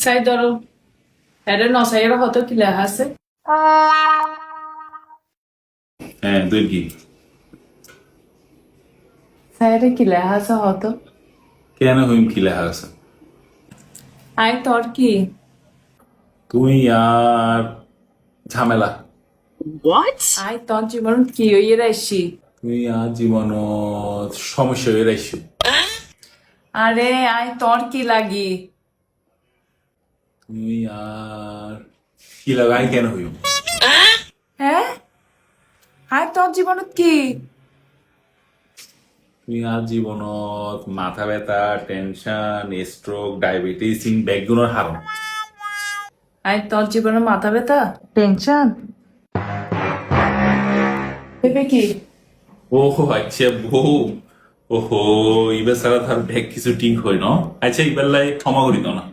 চাই ধরো এটা নসাইয়ের হতো কি লেখা আছে হ্যাঁ তুই কি সাইডে কি লেখা আছে হতো কেন হইম কি লেখা আছে আই তোর কি তুই আর ঝামেলা আই তোর জীবন কি হইয়ে রাখছি তুই আর জীবনত সমস্যা হয়ে রাখছো আরে আই তোর কি লাগি তুই আর কি লাগাই কেন হইম হ্যাঁ আই তোর জীবনত কি তুই আর জীবনত মাথা ব্যথা টেনশন স্ট্রোক ডায়াবেটিস ইন ব্যাগগুলোর হারণ আই তোর জীবনে মাথা ব্যথা টেনশন ভেবে কি ওহো আচ্ছা বউ ওহো ইবার সারা তার ব্যাগ কিছু ঠিক হয় না আচ্ছা ইবার লাই ক্ষমা করি না